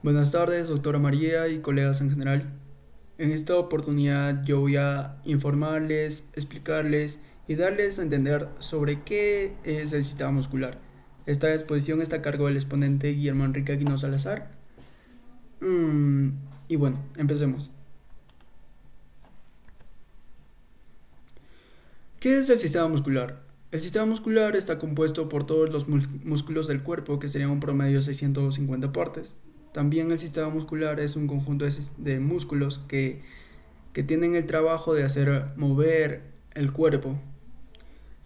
Buenas tardes, doctora María y colegas en general. En esta oportunidad yo voy a informarles, explicarles y darles a entender sobre qué es el sistema muscular. Esta exposición está a cargo del exponente Guillermo Enrique Aquino Salazar. Mm, y bueno, empecemos. ¿Qué es el sistema muscular? El sistema muscular está compuesto por todos los músculos del cuerpo, que serían un promedio de 650 partes. También el sistema muscular es un conjunto de músculos que tienen el trabajo de hacer mover el cuerpo.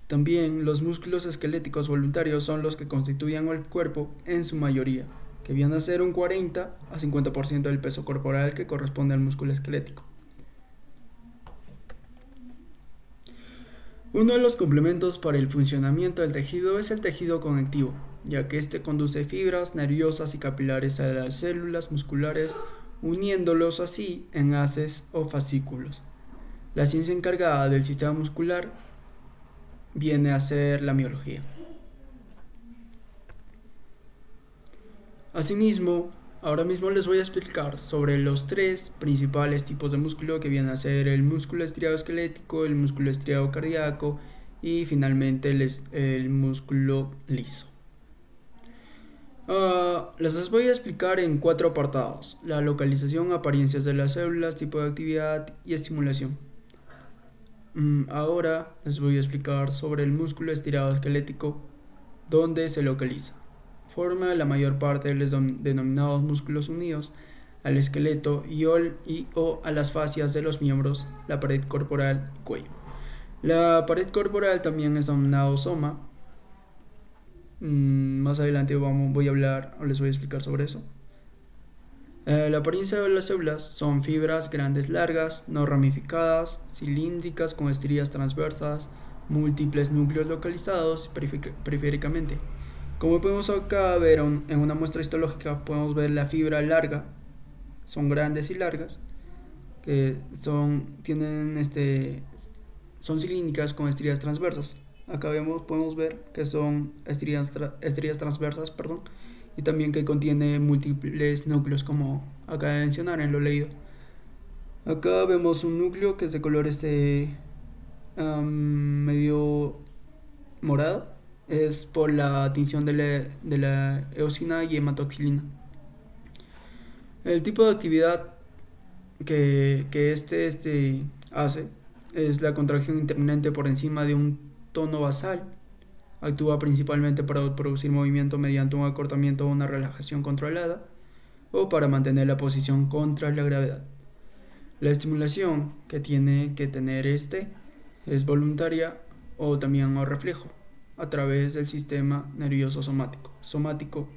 También los músculos esqueléticos voluntarios son los que constituyen el cuerpo en su mayoría, que vienen a ser un 40 a 50% del peso corporal que corresponde al músculo esquelético. Uno de los complementos para el funcionamiento del tejido es el tejido conectivo, ya que este conduce fibras nerviosas y capilares a las células musculares, uniéndolos así en haces o fascículos. La ciencia encargada del sistema muscular viene a ser la miología. Asimismo, ahora mismo les voy a explicar sobre los tres principales tipos de músculo que vienen a ser el músculo estriado esquelético, el músculo estriado cardíaco y finalmente el músculo liso. Les voy a explicar en cuatro apartados: la localización, apariencias de las células, tipo de actividad y estimulación. Ahora les voy a explicar sobre el músculo estirado esquelético, dónde se localiza. Forma la mayor parte de los denominados músculos unidos al esqueleto o a las fascias de los miembros, la pared corporal y cuello. La pared corporal también es denominado soma. Más adelante voy a hablar o les voy a explicar sobre eso. La apariencia de las células son fibras grandes largas, no ramificadas, cilíndricas con estrías transversas, múltiples núcleos localizados periféricamente. Como podemos acá ver en una muestra histológica, podemos ver la fibra larga, son grandes y largas, que son cilíndricas con estrías transversas. Acá podemos ver que son estrías transversas, perdón, y también que contiene múltiples núcleos, como acaba de mencionar en lo leído. Acá vemos un núcleo que es de color medio morado, es por la tinción de la eosina y hematoxilina. El tipo de actividad que este hace es la contracción intermitente por encima de un tono basal. Actúa principalmente para producir movimiento mediante un acortamiento o una relajación controlada, o para mantener la posición contra la gravedad. La estimulación que tiene que tener es voluntaria o también a reflejo, a través del sistema nervioso somático.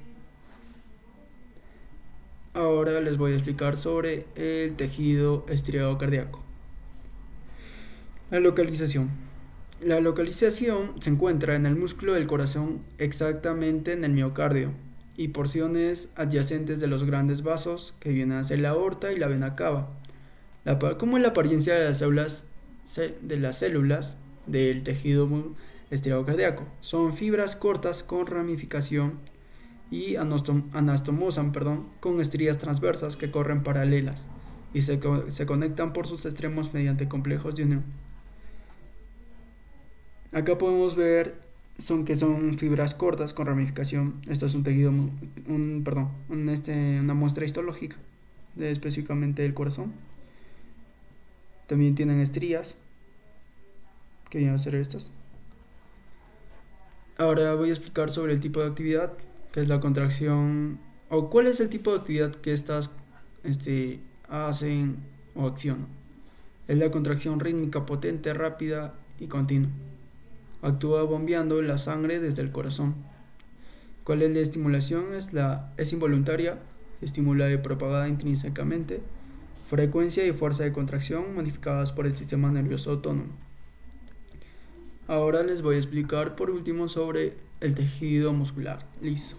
Ahora les voy a explicar sobre el tejido estriado cardíaco. La localización. La localización se encuentra en el músculo del corazón, exactamente en el miocardio, y porciones adyacentes de los grandes vasos que vienen a ser la aorta y la vena cava. Como la apariencia de las células del tejido estriado cardíaco son fibras cortas con ramificación y anastomosan, con estrías transversas que corren paralelas y se conectan por sus extremos mediante complejos de unión. Acá podemos ver que son fibras cortas con ramificación. Esto es un tejido, una muestra histológica de específicamente del corazón. También tienen estrías, que vienen a ser estas. Ahora voy a explicar sobre el tipo de actividad, que es la contracción, o cuál es el tipo de actividad que estas hacen o accionan. Es la contracción rítmica potente, rápida y continua. Actúa bombeando la sangre desde el corazón. ¿Cuál es la estimulación? Es involuntaria, estimula y propagada intrínsecamente. Frecuencia y fuerza de contracción modificadas por el sistema nervioso autónomo. Ahora les voy a explicar por último sobre el tejido muscular liso.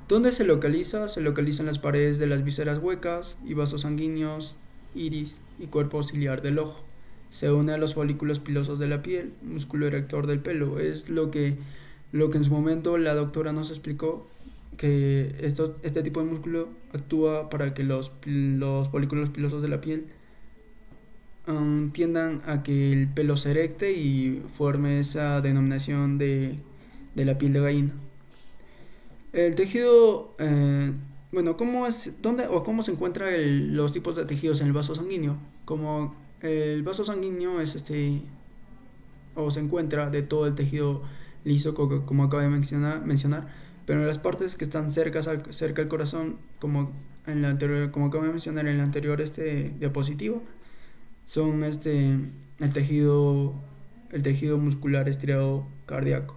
¿Dónde se localiza? Se localiza en las paredes de las vísceras huecas y vasos sanguíneos, iris y cuerpo ciliar del ojo. Se une a los folículos pilosos de la piel, músculo erector del pelo. Es lo que en su momento la doctora nos explicó este tipo de músculo actúa para que los folículos pilosos de la piel tiendan a que el pelo se erecte y forme esa denominación de la piel de gallina. El tejido, bueno, ¿cómo se encuentran los tipos de tejidos en el vaso sanguíneo? Como el vaso sanguíneo es o se encuentra de todo el tejido liso, como acabo de mencionar, pero en las partes que están cerca al corazón, como acabo de mencionar en el anterior diapositivo, son el tejido muscular estriado cardíaco.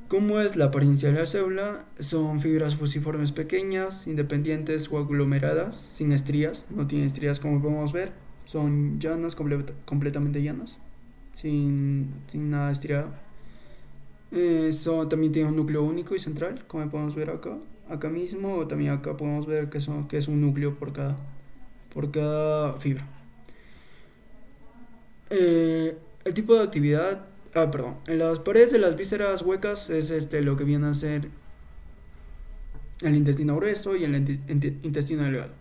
¿Cómo es la apariencia de la célula? Son fibras fusiformes pequeñas, independientes o aglomeradas, sin estrías, no tienen estrías como podemos ver, son llanas, completamente llanas, sin nada estriado. También tiene un núcleo único y central, como podemos ver acá mismo, o también acá podemos ver que es un núcleo por cada fibra. El tipo de actividad, en las paredes de las vísceras huecas es lo que viene a ser el intestino grueso y el intestino delgado.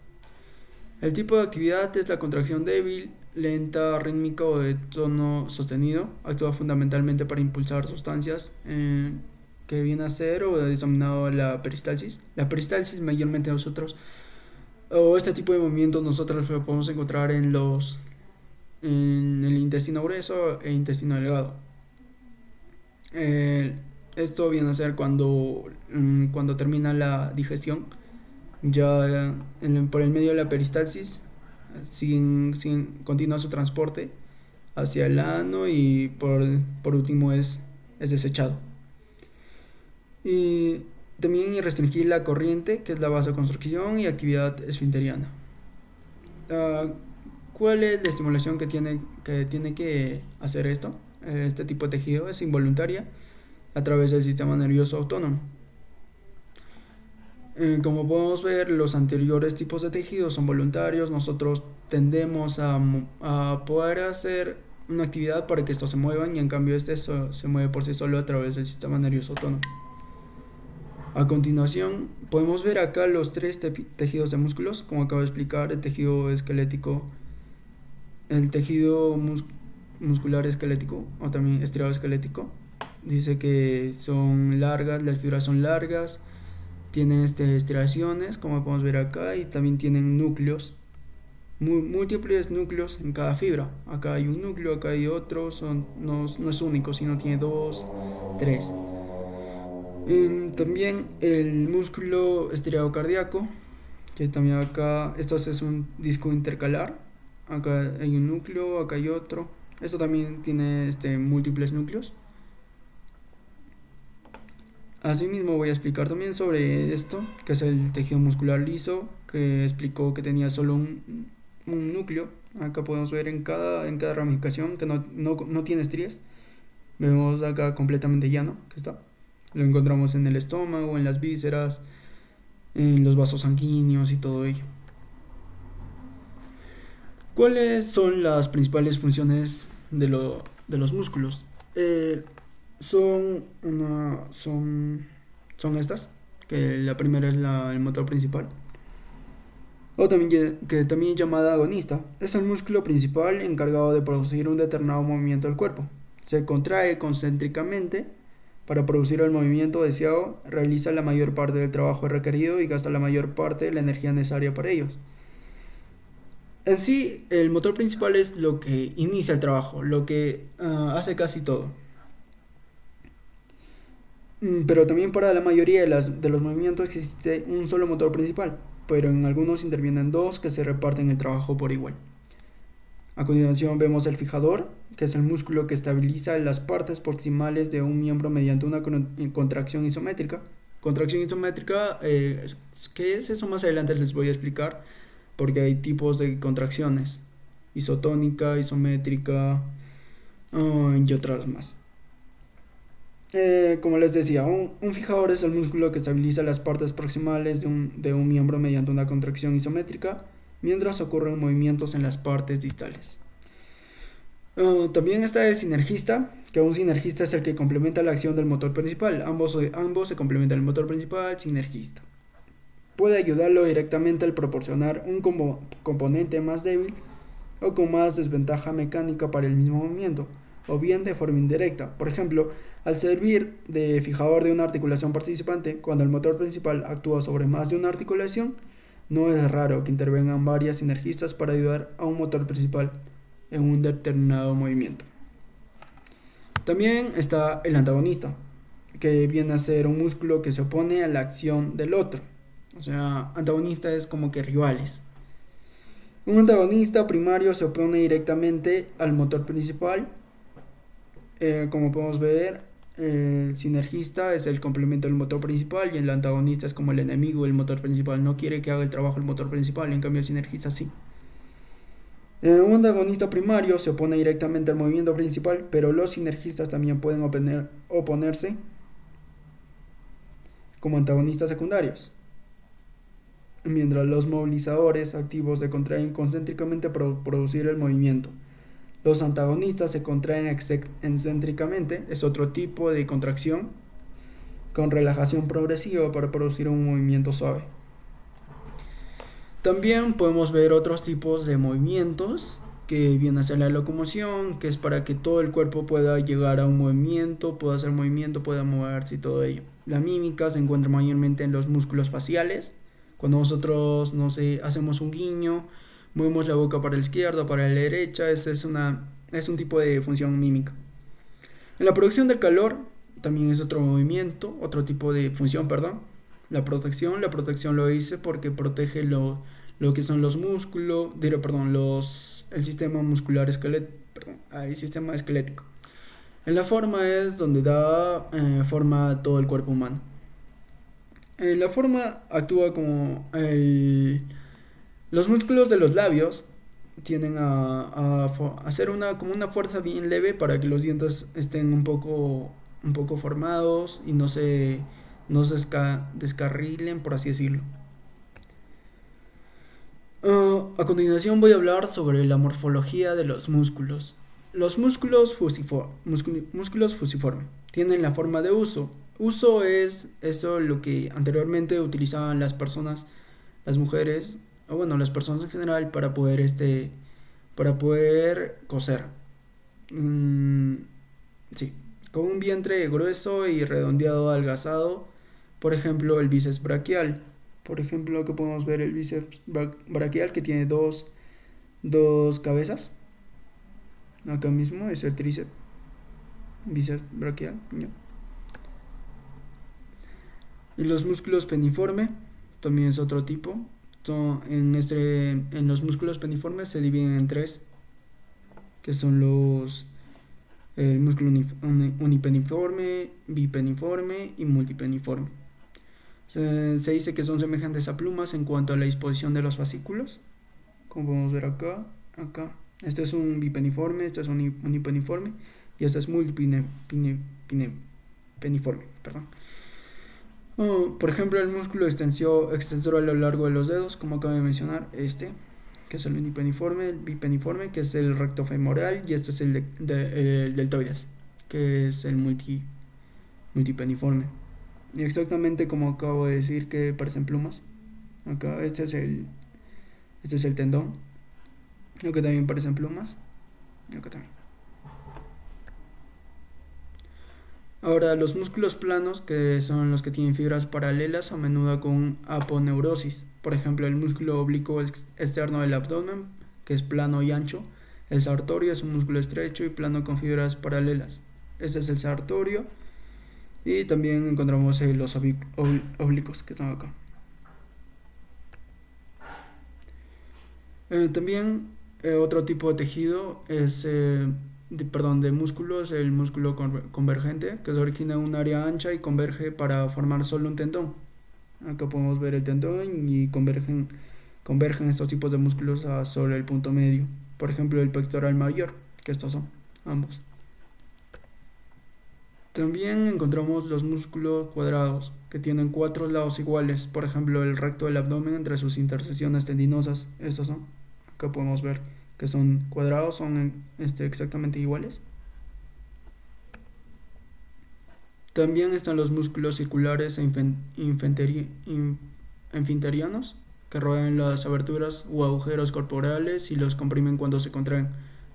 El tipo de actividad es la contracción débil, lenta, rítmica o de tono sostenido. Actúa fundamentalmente para impulsar sustancias que viene a ser o denominado la peristalsis. La peristalsis mayormente este tipo de movimientos nosotros lo podemos encontrar en el intestino grueso e intestino delgado. Esto viene a ser cuando termina la digestión, ya por el medio de la peristalsis, continúa su transporte hacia el ano y por último es desechado. Y también restringir la corriente, que es la vasoconstricción y actividad esfinteriana. ¿Cuál es la estimulación que tiene que hacer esto? Este tipo de tejido es involuntaria a través del sistema nervioso autónomo. Como podemos ver, los anteriores tipos de tejidos son voluntarios. Nosotros tendemos a poder hacer una actividad para que estos se muevan, y en cambio se mueve por sí solo a través del sistema nervioso autónomo. A continuación podemos ver acá los tres tejidos de músculos, como acabo de explicar: el tejido esquelético, el tejido muscular esquelético o también estriado esquelético. Dice que son largas, las fibras son largas, tienen estriaciones, como podemos ver acá, y también tienen núcleos, múltiples núcleos en cada fibra. Acá hay un núcleo, acá hay otro, no es único, sino tiene 2, 3. También el músculo estriado cardíaco, que también acá, esto es un disco intercalar. Acá hay un núcleo, acá hay otro. Esto también tiene múltiples núcleos. Asimismo voy a explicar también sobre esto, que es el tejido muscular liso, que explicó que tenía solo un núcleo. Acá podemos ver en cada ramificación que no tiene estrías. Vemos acá completamente llano, que está. Lo encontramos en el estómago, en las vísceras, en los vasos sanguíneos y todo ello. ¿Cuáles son las principales funciones de los músculos? Son estas, que la primera es el motor principal, o que también es llamada agonista. Es el músculo principal encargado de producir un determinado movimiento del cuerpo. Se contrae concéntricamente para producir el movimiento deseado, realiza la mayor parte del trabajo requerido y gasta la mayor parte de la energía necesaria para ellos. En sí, el motor principal es lo que inicia el trabajo, lo que hace casi todo. Pero también para la mayoría de los movimientos existe un solo motor principal, pero en algunos intervienen dos que se reparten el trabajo por igual. A continuación vemos el fijador, que es el músculo que estabiliza las partes proximales de un miembro mediante una contracción isométrica. Contracción isométrica, ¿qué es eso? Más adelante les voy a explicar, porque hay tipos de contracciones: isotónica, isométrica y otras más. Como les decía, un fijador es el músculo que estabiliza las partes proximales de un miembro mediante una contracción isométrica, mientras ocurren movimientos en las partes distales. También está el sinergista, que un sinergista es el que complementa la acción del motor principal. Ambos se complementan, el motor principal, sinergista. Puede ayudarlo directamente al proporcionar un componente más débil o con más desventaja mecánica para el mismo movimiento, o bien de forma indirecta. Por ejemplo, al servir de fijador de una articulación participante, cuando el motor principal actúa sobre más de una articulación, no es raro que intervengan varias sinergistas para ayudar a un motor principal en un determinado movimiento. También está el antagonista, que viene a ser un músculo que se opone a la acción del otro. O sea, antagonista es como que rivales. Un antagonista primario se opone directamente al motor principal. Como podemos ver, el sinergista es el complemento del motor principal y el antagonista es como el enemigo del motor principal. No quiere que haga el trabajo el motor principal, en cambio el sinergista sí. Un antagonista primario se opone directamente al movimiento principal, pero los sinergistas también pueden oponerse como antagonistas secundarios, mientras los movilizadores activos se contraen concéntricamente para producir el movimiento. Los antagonistas se contraen excéntricamente, es otro tipo de contracción con relajación progresiva para producir un movimiento suave. También podemos ver otros tipos de movimientos que viene a ser la locomoción, que es para que todo el cuerpo pueda llegar a un movimiento, pueda hacer movimiento, pueda moverse y todo ello. La mímica se encuentra mayormente en los músculos faciales. Cuando nosotros, no sé, hacemos un guiño, movemos la boca para la izquierda, para la derecha, ese es un tipo de función mímica. En la producción del calor también es otro movimiento, otro tipo de función, perdón. La protección lo hice porque protege lo que son los músculos, el sistema muscular el sistema esquelético. En la forma es donde da forma a todo el cuerpo humano. La forma actúa como los músculos de los labios tienden a hacer como una fuerza bien leve para que los dientes estén un poco formados y no se descarrilen, por así decirlo. A continuación voy a hablar sobre la morfología de los músculos. Los músculos fusiformes tienen la forma de uso. Uso es eso lo que anteriormente utilizaban las personas, las mujeres, o bueno, las personas en general para poder coser. Sí, con un vientre grueso y redondeado adelgazado, por ejemplo, el bíceps braquial. Por ejemplo, que podemos ver el bíceps braquial que tiene dos cabezas. Acá mismo es el tríceps, bíceps braquial. ¿Ya? Y los músculos peniforme también es otro tipo. En los músculos peniformes se dividen en tres, que son el músculo unipeniforme, bipeniforme y multipeniforme. Se dice que son semejantes a plumas en cuanto a la disposición de los fascículos, como podemos ver acá. Este es un bipeniforme, este es un unipeniforme y este es multipeniforme. Por ejemplo, el músculo extensor a lo largo de los dedos, como acabo de mencionar, que es el unipeniforme, el bipeniforme, que es el recto femoral, y este es el deltoides, que es el multipeniforme. Y exactamente como acabo de decir que parecen plumas. Acá este es el tendón. Acá también parecen plumas. Y acá también. Ahora, los músculos planos, que son los que tienen fibras paralelas, a menudo con aponeurosis. Por ejemplo, el músculo oblicuo externo del abdomen, que es plano y ancho. El sartorio es un músculo estrecho y plano con fibras paralelas. Este es el sartorio. Y también encontramos los oblicuos, que están acá. También otro tipo de tejido es de músculos, el músculo convergente, que se origina en un área ancha y converge para formar solo un tendón. Acá podemos ver el tendón y convergen estos tipos de músculos a solo el punto medio. Por ejemplo, el pectoral mayor, que estos son ambos. También encontramos los músculos cuadrados, que tienen 4 lados iguales. Por ejemplo, el recto del abdomen entre sus intersecciones tendinosas. Estos son. Acá podemos ver que son cuadrados, son exactamente iguales. También están los músculos circulares e infinterianos, que rodean las aberturas o agujeros corporales y los comprimen cuando se contraen.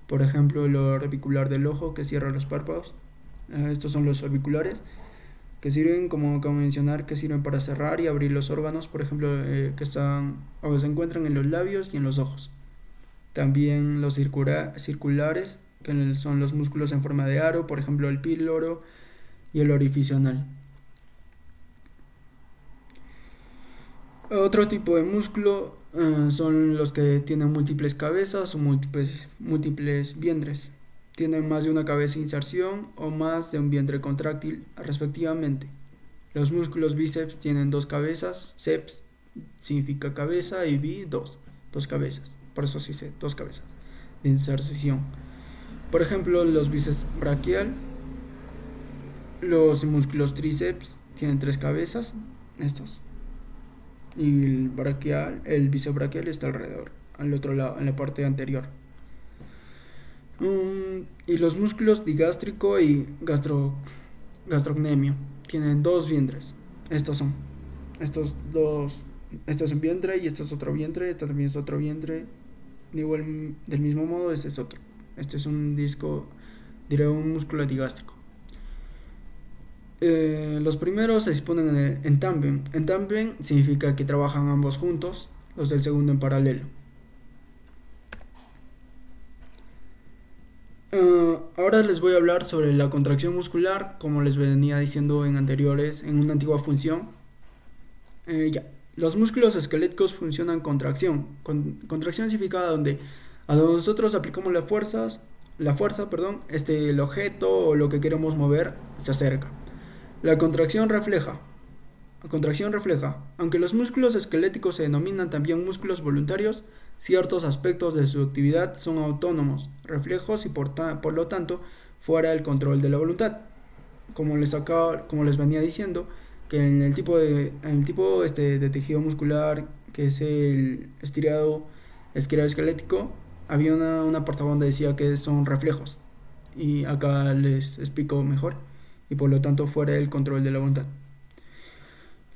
Por ejemplo, el orbicular del ojo, que cierra los párpados. Estos son los orbiculares, que sirven, como acabo de mencionar, que sirven para cerrar y abrir los órganos, por ejemplo, que están o se encuentran en los labios y en los ojos. También los circulares, que son los músculos en forma de aro, por ejemplo, el píloro y el orificio anal. Otro tipo de músculo son los que tienen múltiples cabezas o múltiples vientres. Tienen más de una cabeza de inserción o más de un vientre contráctil, respectivamente. Los músculos bíceps tienen dos cabezas, ceps significa cabeza y bi, dos cabezas. Por eso se dice dos cabezas de inserción. Por ejemplo, los bíceps braquial, los músculos tríceps tienen tres cabezas, estos. Y el bíceps braquial está alrededor, al otro lado, en la parte anterior. Y los músculos digástrico y gastrocnemio tienen dos vientres. Estos dos. Este es un vientre y este es otro vientre. Este también es otro vientre. Del mismo modo, este es otro. Este es un un músculo digástrico. Los primeros se disponen en tándem. En tándem significa que trabajan ambos juntos, los del segundo en paralelo. Ahora les voy a hablar sobre la contracción muscular, como les venía diciendo en una antigua función. Los músculos esqueléticos funcionan contracción. Contracción significa a donde nosotros aplicamos la fuerza, el objeto o lo que queremos mover se acerca. La contracción refleja. Aunque los músculos esqueléticos se denominan también músculos voluntarios, ciertos aspectos de su actividad son autónomos, reflejos y por lo tanto fuera del control de la voluntad. Como les venía diciendo, que en el tipo de tejido muscular, que es el estriado esquelético, había una parte donde decía que son reflejos, y acá les explico mejor, y por lo tanto fuera del control de la voluntad.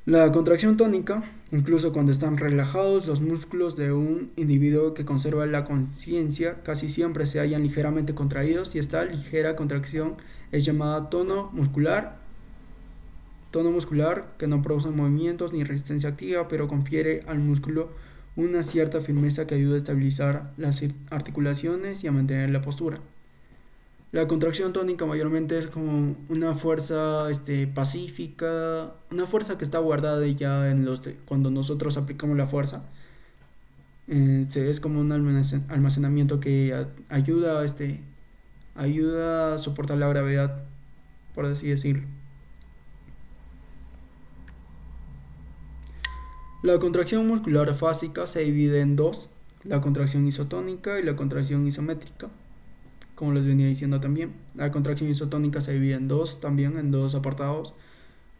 La contracción tónica, incluso cuando están relajados, los músculos de un individuo que conserva la conciencia casi siempre se hallan ligeramente contraídos, y esta ligera contracción es llamada tono muscular, que no produce movimientos ni resistencia activa, pero confiere al músculo una cierta firmeza que ayuda a estabilizar las articulaciones y a mantener la postura. La contracción tónica mayormente es como una fuerza pacífica, una fuerza que está guardada ya cuando nosotros aplicamos la fuerza. Es como un almacenamiento que ayuda a soportar la gravedad, por así decirlo. La contracción muscular fásica se divide en dos: la contracción isotónica y la contracción isométrica. Como les venía diciendo también, la contracción isotónica se divide en dos apartados,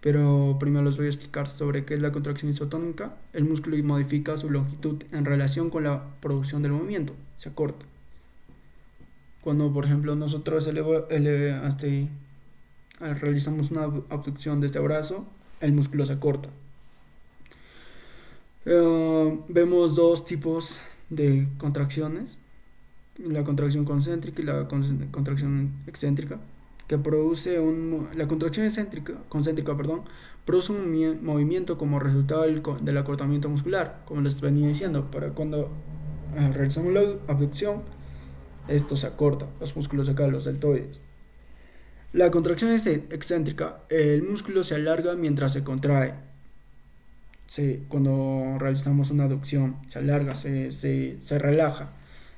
pero primero les voy a explicar sobre qué es la contracción isotónica. El músculo modifica su longitud en relación con la producción del movimiento, se acorta. Cuando, por ejemplo, nosotros realizamos una abducción de este brazo, el músculo se acorta. Vemos dos tipos de contracciones: la contracción concéntrica y la contracción excéntrica, que la contracción concéntrica produce un movimiento como resultado del acortamiento muscular, como les venía diciendo. Para cuando realizamos la abducción, esto se acorta, los músculos acá, los deltoides. La contracción excéntrica, el músculo se alarga mientras se contrae. Cuando realizamos una abducción, se alarga, se relaja.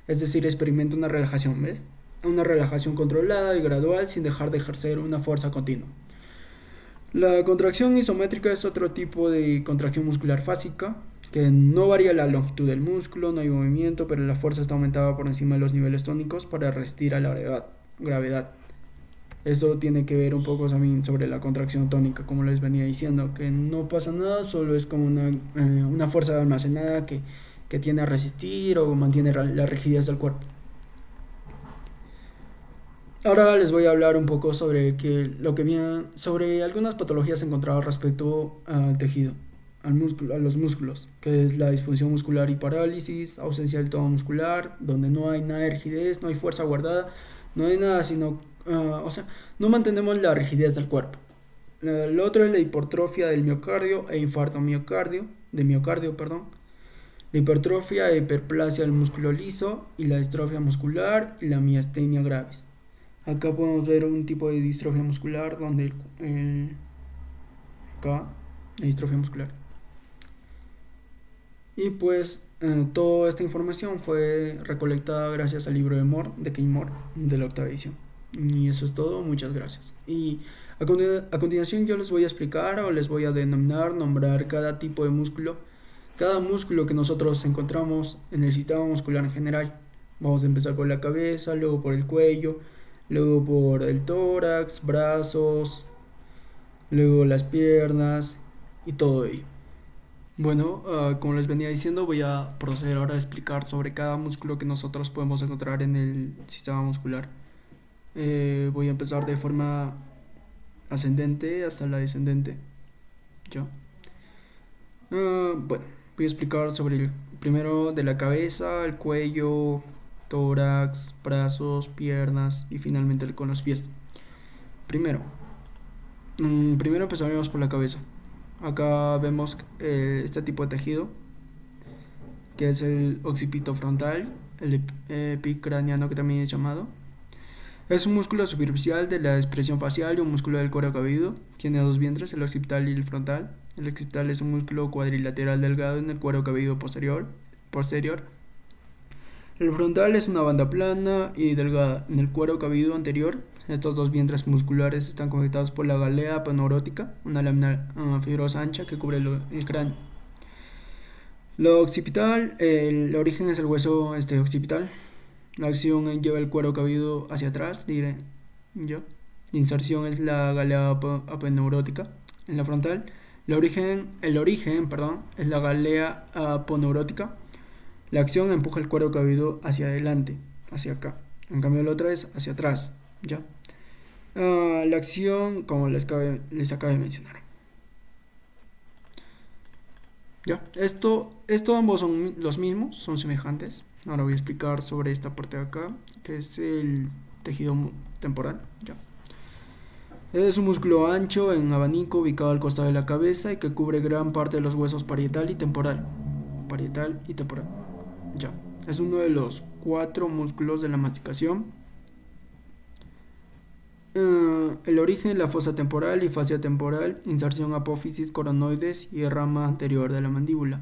Es decir, experimenta una relajación, ¿ves? Una relajación controlada y gradual sin dejar de ejercer una fuerza continua. La contracción isométrica es otro tipo de contracción muscular fásica, que no varía la longitud del músculo, no hay movimiento, pero la fuerza está aumentada por encima de los niveles tónicos para resistir a la gravedad. Esto tiene que ver un poco también sobre la contracción tónica, como les venía diciendo, que no pasa nada, solo es como una fuerza almacenada que tiende a resistir o mantiene la rigidez del cuerpo. Ahora les voy a hablar un poco sobre sobre algunas patologías encontradas respecto al tejido, a los músculos, que es la disfunción muscular y parálisis, ausencia del tono muscular, donde no hay nada de rigidez, no hay fuerza guardada, no hay nada, o sea, no mantenemos la rigidez del cuerpo. Lo otro es la hipertrofia del miocardio e infarto de miocardio, perdón. La hipertrofia e hiperplasia del músculo liso y la distrofia muscular y la miastenia gravis. Acá podemos ver un tipo de distrofia muscular donde acá, la distrofia muscular. Y pues toda esta información fue recolectada gracias al libro de Kane Moore, de la octava edición. Y eso es todo, muchas gracias. Y a continuación yo les voy a explicar o les voy a nombrar cada tipo de músculo, cada músculo que nosotros encontramos en el sistema muscular en general. Vamos a empezar por la cabeza, luego por el cuello, luego por el tórax, brazos, luego las piernas y todo ello. Bueno, como les venía diciendo, voy a proceder ahora a explicar sobre cada músculo que nosotros podemos encontrar en el sistema muscular. Voy a empezar de forma ascendente hasta la descendente. ¿Ya? Bueno, voy a explicar sobre el primero de la cabeza, el cuello, tórax, brazos, piernas y finalmente con los pies. Primero empezaremos por la cabeza. Acá vemos este tipo de tejido, que es el occipito frontal, el epicraniano que también es llamado. Es un músculo superficial de la expresión facial y un músculo del cuero cabelludo. Tiene dos vientres, el occipital y el frontal. El occipital es un músculo cuadrilateral delgado en el cuero cabelludo posterior. El frontal es una banda plana y delgada en el cuero cabelludo anterior. Estos dos vientres musculares están conectados por la galea aponeurótica, una lámina fibrosa ancha que cubre el cráneo. Lo occipital, el origen es el hueso occipital. La acción lleva el cuero cabelludo hacia atrás, diré yo. La inserción es la galea aponeurótica. En la frontal, el origen, es la galea aponeurótica. La acción empuja el cuero cabelludo hacia adelante, hacia acá. En cambio, la otra es hacia atrás, ¿ya? La acción, como les acabo de mencionar. ¿Ya? Esto ambos son los mismos, son semejantes. Ahora voy a explicar sobre esta parte de acá, que es el tejido temporal, ¿ya? Es un músculo ancho en abanico ubicado al costado de la cabeza y que cubre gran parte de los huesos parietal y temporal. Ya. Es uno de los 4 músculos de la masticación. El origen, la fosa temporal y fascia temporal, inserción apófisis, coronoides y rama anterior de la mandíbula.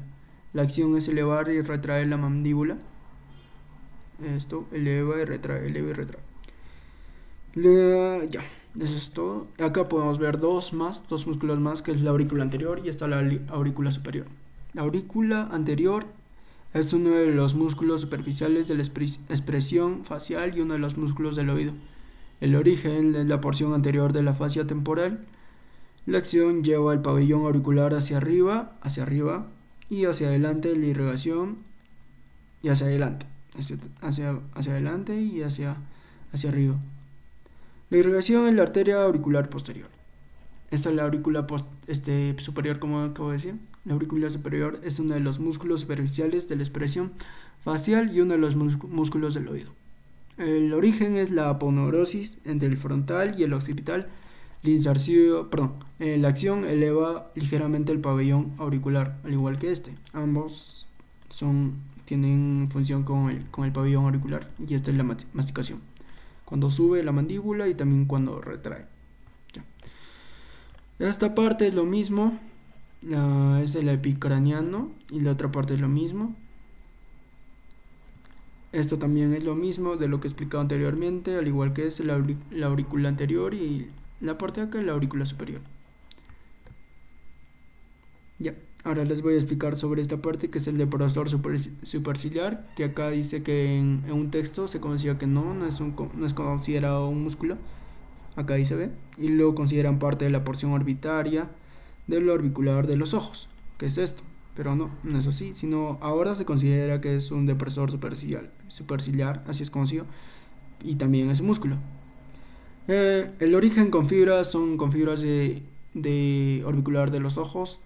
La acción es elevar y retraer la mandíbula. Esto, eleva y retrae. Ya, eso es todo. Acá podemos ver dos músculos más, que es la aurícula anterior y está la aurícula superior. La aurícula anterior es uno de los músculos superficiales de la expresión facial y uno de los músculos del oído. El origen es la porción anterior de la fascia temporal. La acción lleva el pabellón auricular hacia arriba y hacia adelante la irrigación y hacia adelante, hacia adelante y hacia arriba. La irrigación es la arteria auricular posterior. Esta es la aurícula superior, como acabo de decir. La aurícula superior es uno de los músculos superficiales de la expresión facial y uno de los músculos del oído. El origen es la aponeurosis entre el frontal y el occipital. La acción eleva ligeramente el pabellón auricular, al igual que este. Ambos tienen función con el pabellón auricular, y esta es la masticación, cuando sube la mandíbula y también cuando retrae. Ya. Esta parte es lo mismo, es el epicraniano, y la otra parte es lo mismo. Esto también es lo mismo de lo que he explicado anteriormente, al igual que es la aurícula anterior y la parte de acá, la aurícula superior. Ya, ahora les voy a explicar sobre esta parte, que es el deprosor superciliar, que acá dice que en un texto se considera que no es considerado un músculo. Acá dice B, y lo consideran parte de la porción orbitaria del orbicular de los ojos, que es esto. Pero no es así, sino ahora se considera que es un depresor superciliar, así es conocido, y también es un músculo. El origen con fibras son con fibras de orbicular de los ojos,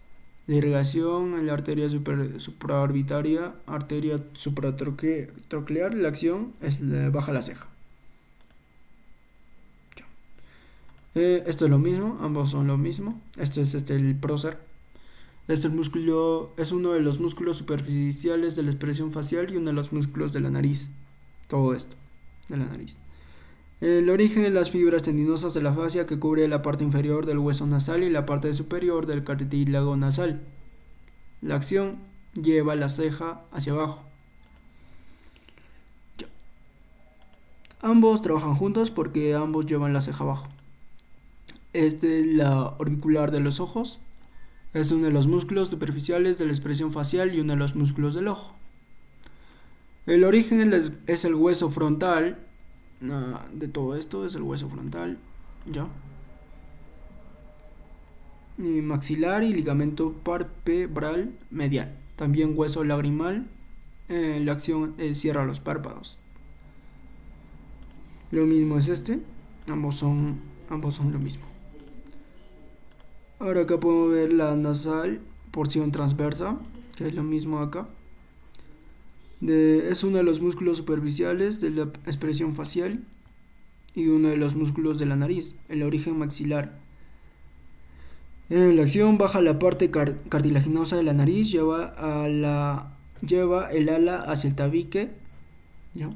de irrigación en la arteria supraorbitaria, arteria supratroclear. La acción es baja la ceja. Esto es lo mismo, ambos son lo mismo. Esto es el prócer. Este músculo es uno de los músculos superficiales de la expresión facial y uno de los músculos de la nariz. Todo esto de la nariz. El origen de las fibras tendinosas de la fascia que cubre la parte inferior del hueso nasal y la parte superior del cartílago nasal. La acción lleva la ceja hacia abajo. Ya. Ambos trabajan juntos porque ambos llevan la ceja abajo. Este es la orbicular de los ojos. Es uno de los músculos superficiales de la expresión facial y uno de los músculos del ojo. El origen es el hueso frontal. De todo esto es el hueso frontal. Ya. Y maxilar y ligamento palpebral medial. También hueso lagrimal. La acción cierra los párpados. Lo mismo es este. Ambos son lo mismo. Ahora acá podemos ver la nasal, porción transversa, que es lo mismo acá. Es uno de los músculos superficiales de la expresión facial y uno de los músculos de la nariz, el origen maxilar. La acción baja la parte cartilaginosa de la nariz, lleva el ala hacia el tabique. ¿Ya?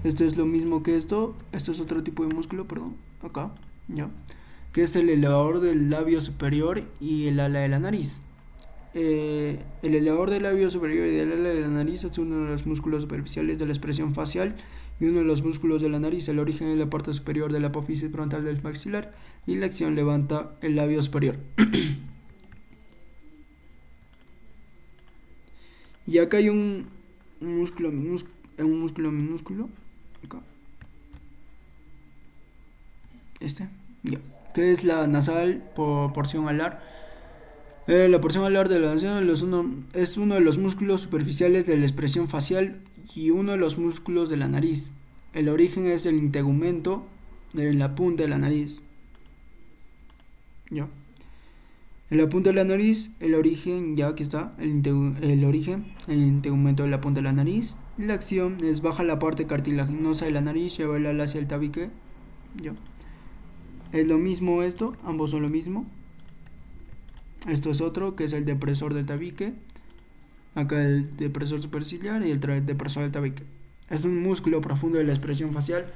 Esto es lo mismo que esto es otro tipo de músculo, perdón, acá, ¿ya? Que es el elevador del labio superior y el ala de la nariz. El elevador del labio superior y del ala de la nariz es uno de los músculos superficiales de la expresión facial y uno de los músculos de la nariz. El origen es la parte superior de la apófisis frontal del maxilar y la acción levanta el labio superior. Y acá hay un músculo minúsculo acá. Ya. Que es la nasal por porción alar. La porción alar de la nasal es uno de los músculos superficiales de la expresión facial y uno de los músculos de la nariz. El origen es el integumento de la punta de la nariz. Ya. En la punta de la nariz, el origen, ya aquí está, el integumento de la punta de la nariz. La acción es baja la parte cartilaginosa de la nariz, lleva el ala hacia el tabique. Ya. Es lo mismo esto, ambos son lo mismo. Esto es otro, que es el depresor del tabique. Acá el depresor superciliar y el depresor del tabique. Es un músculo profundo de la expresión facial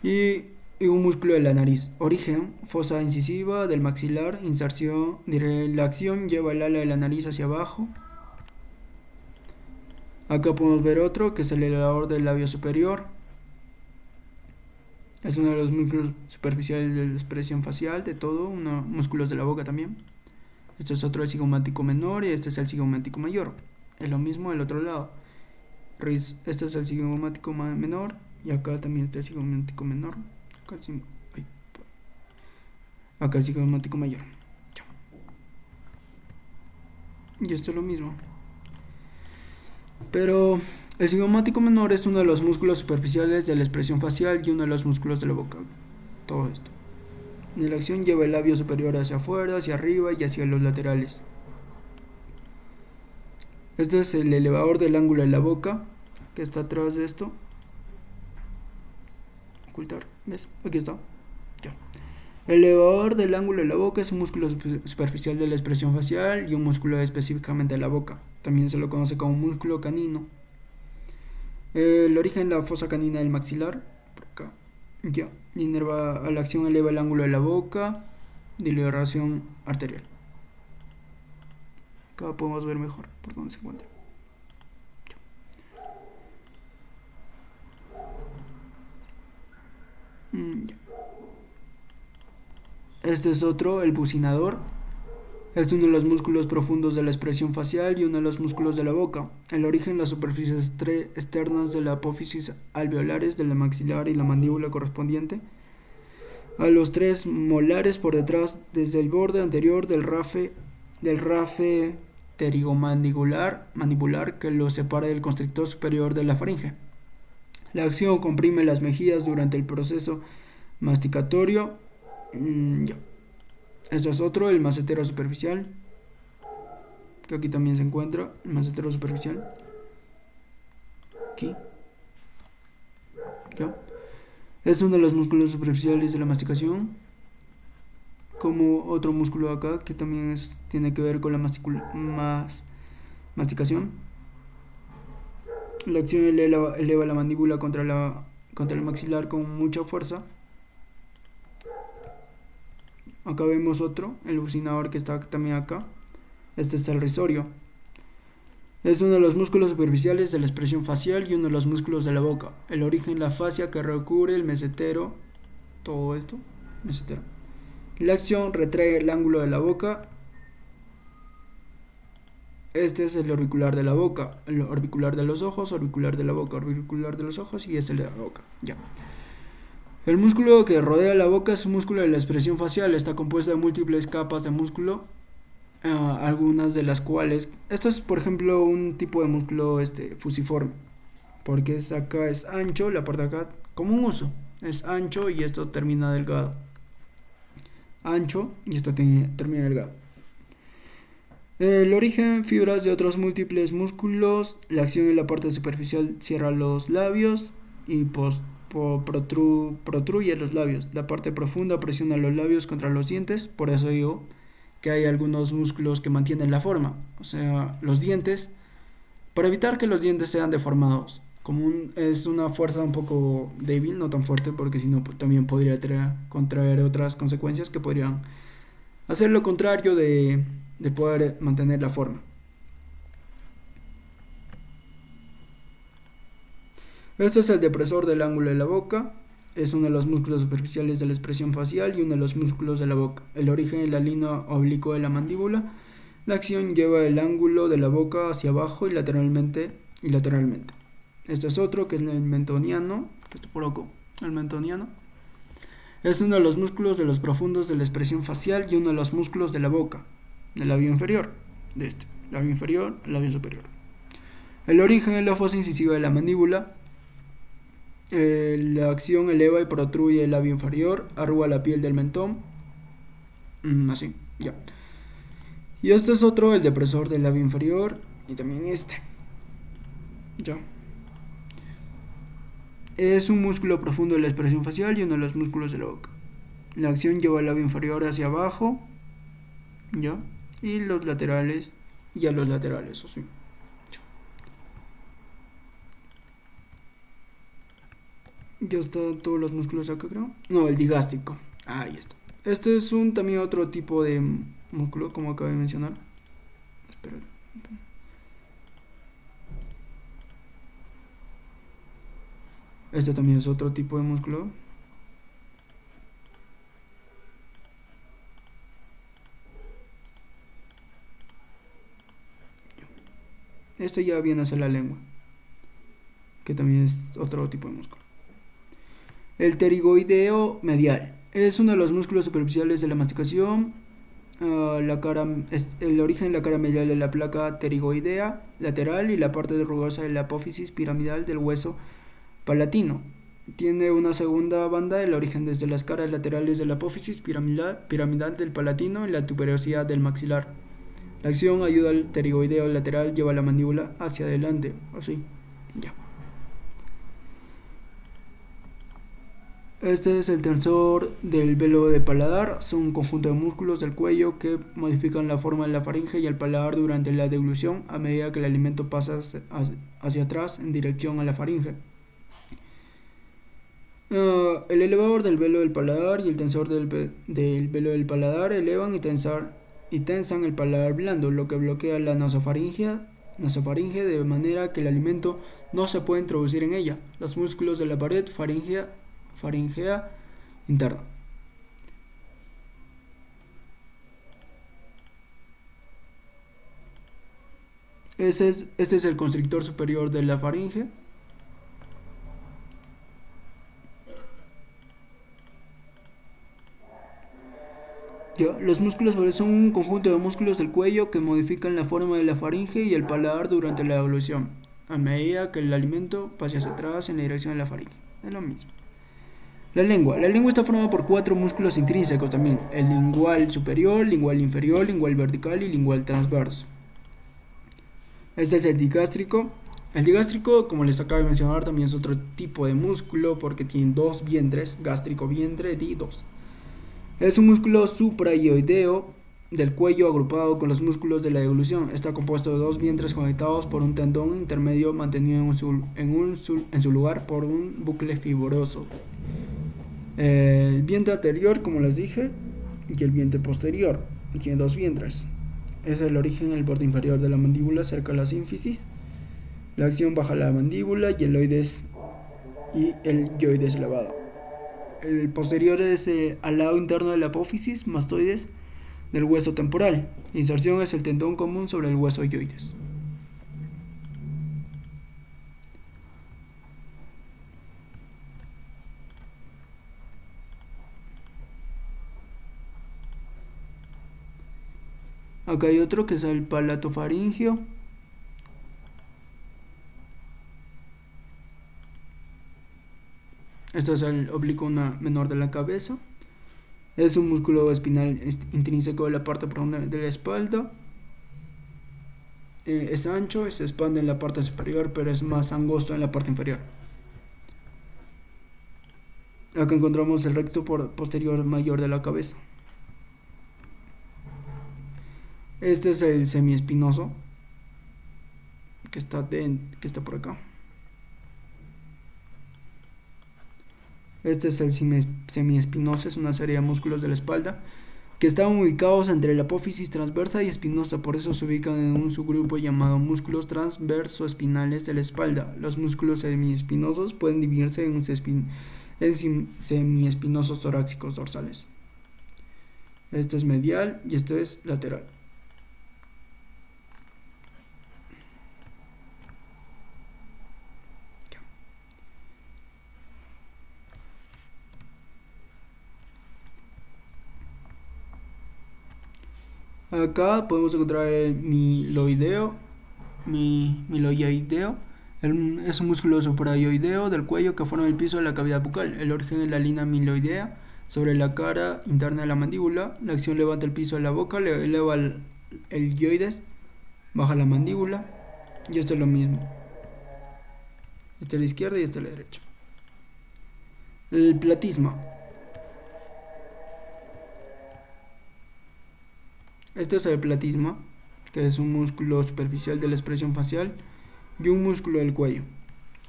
y un músculo de la nariz. Origen, fosa incisiva del maxilar, inserción, la acción lleva el ala de la nariz hacia abajo. Acá podemos ver otro, que es el elevador del labio superior. Es uno de los músculos superficiales de la expresión facial, de todo, músculos de la boca también. Este es otro, el cigomático menor, y este es el cigomático mayor. Es lo mismo del otro lado. Este es el cigomático menor, y acá también está el cigomático menor. Acá el cigomático mayor. Y esto es lo mismo. Pero el cigomático menor es uno de los músculos superficiales de la expresión facial y uno de los músculos de la boca. Todo esto. En la acción lleva el labio superior hacia afuera, hacia arriba y hacia los laterales. Este es el elevador del ángulo de la boca, que está atrás de esto. Ocultar, ¿ves? Aquí está. Ya. El elevador del ángulo de la boca es un músculo superficial de la expresión facial y un músculo específicamente de la boca. También se lo conoce como músculo canino. El origen de la fosa canina del maxilar, por acá. Ya. Inerva a la acción, eleva el ángulo de la boca, dilatación arterial. Acá podemos ver mejor por dónde se encuentra. Ya. Este es otro, el bucinador. Es uno de los músculos profundos de la expresión facial y uno de los músculos de la boca. El origen, las superficies externas de la apófisis alveolares de la maxilar y la mandíbula correspondiente a los tres molares por detrás, desde el borde anterior del rafe pterigomandibular que lo separa del constrictor superior de la faringe. La acción comprime las mejillas durante el proceso masticatorio. Ya. Esto es otro, el macetero superficial, que aquí también se encuentra, el macetero superficial. Aquí. ¿Ya? Es uno de los músculos superficiales de la masticación, como otro músculo acá que también tiene que ver con la masticación. La acción eleva la mandíbula contra el maxilar con mucha fuerza. Acá vemos otro, el bucinador, que está también acá. Este es el risorio. Es uno de los músculos superficiales de la expresión facial y uno de los músculos de la boca. El origen, la fascia que recubre el mesetero. Todo esto, mesetero. La acción retrae el ángulo de la boca. Este es el orbicular de la boca, el orbicular de los ojos, orbicular de la boca, orbicular de los ojos, y es el de la boca. Ya. El músculo que rodea la boca es un músculo de la expresión facial. Está compuesto de múltiples capas de músculo, algunas de las cuales, esto es por ejemplo un tipo de músculo fusiforme, porque acá es ancho, la parte de acá, como un huso, es ancho y esto termina delgado. Ancho y esto termina delgado. El origen, fibras de otros múltiples músculos. La acción en la parte superficial cierra los labios y protruye los labios. La parte profunda presiona los labios contra los dientes. Por eso digo que hay algunos músculos que mantienen la forma, o sea, los dientes, para evitar que los dientes sean deformados. Es una fuerza un poco débil, no tan fuerte, porque si no también podría contraer otras consecuencias que podrían hacer lo contrario de poder mantener la forma. Este es el depresor del ángulo de la boca. Es uno de los músculos superficiales de la expresión facial y uno de los músculos de la boca. El origen es la línea oblicuo de la mandíbula. La acción lleva el ángulo de la boca hacia abajo y lateralmente. Este es otro, que es el mentoniano. El mentoniano es uno de los músculos de los profundos de la expresión facial y uno de los músculos de la boca, del labio inferior, labio inferior, labio superior. El origen es la fosa incisiva de la mandíbula. La acción eleva y protruye el labio inferior, arruga la piel del mentón. Así, ya. Y este es otro, el depresor del labio inferior. Y también ya. Es un músculo profundo de la expresión facial y uno de los músculos de la boca. La acción lleva el labio inferior hacia abajo, ya. Y los laterales, así. Ya está todos los músculos acá, creo. No, el digástrico. Ahí está. Este es también otro tipo de músculo, como acabo de mencionar. Espera. Este también es otro tipo de músculo. Este ya viene a ser la lengua, que también es otro tipo de músculo. El pterigoideo medial es uno de los músculos superficiales de la masticación. El origen de la cara medial de la placa pterigoidea lateral y la parte rugosa de la apófisis piramidal del hueso palatino. Tiene una segunda banda, el origen desde las caras laterales de la apófisis piramidal del palatino y la tuberosidad del maxilar. La acción ayuda al pterigoideo lateral, lleva la mandíbula hacia adelante, así, ya. Este es el tensor del velo de paladar. Son un conjunto de músculos del cuello que modifican la forma de la faringe y el paladar durante la deglución a medida que el alimento pasa hacia atrás en dirección a la faringe. El elevador del velo del paladar y el tensor del velo del paladar elevan y tensan el paladar blando, lo que bloquea la nasofaringe de manera que el alimento no se puede introducir en ella. Los músculos de la pared faríngea interna. Este es el constrictor superior de la faringe. Ya, los músculos son un conjunto de músculos del cuello que modifican la forma de la faringe y el paladar durante la evolución. a medida que el alimento pase hacia atrás en la dirección de la faringe. Es lo mismo. La lengua. La lengua está formada por 4 músculos intrínsecos también. El lingual superior, lingual inferior, lingual vertical y lingual transverso. Este es el digástrico. El digástrico, como les acabo de mencionar, también es otro tipo de músculo porque tiene 2 vientres, gástrico vientre, di2. Es un músculo suprayoideo del cuello agrupado con los músculos de la deglución. Está compuesto de 2 vientres conectados por un tendón intermedio mantenido en su lugar por un bucle fibroso. El vientre anterior, como les dije, y el vientre posterior. Tiene 2 vientres. Es el origen el borde inferior de la mandíbula cerca de la sínfisis. La acción baja la mandíbula y el yoides elevado. El posterior es al lado interno de la apófisis mastoides del hueso temporal. La inserción es el tendón común sobre el hueso yoides. Acá hay otro que es el palatofaringio. Este es el oblicuo menor de la cabeza. Es un músculo espinal intrínseco de la parte profunda de la espalda. Es ancho y se expande en la parte superior, pero es más angosto en la parte inferior. Acá encontramos el recto posterior mayor de la cabeza. Este es el semiespinoso, que está por acá. Este es el semiespinoso, es una serie de músculos de la espalda que están ubicados entre la apófisis transversa y espinosa, por eso se ubican en un subgrupo llamado músculos transversoespinales de la espalda. Los músculos semiespinosos pueden dividirse en semiespinosos torácicos dorsales. Este es medial y este es lateral. Acá podemos encontrar el miloideo. Es un músculo suprayoideo del cuello que forma el piso de la cavidad bucal. El origen es la línea miloidea sobre la cara interna de la mandíbula. La acción levanta el piso de la boca, eleva el yoides, baja la mandíbula. Y esto es lo mismo. Esta es la izquierda y esta es la derecha. El platisma. Este es el platisma, que es un músculo superficial de la expresión facial y un músculo del cuello.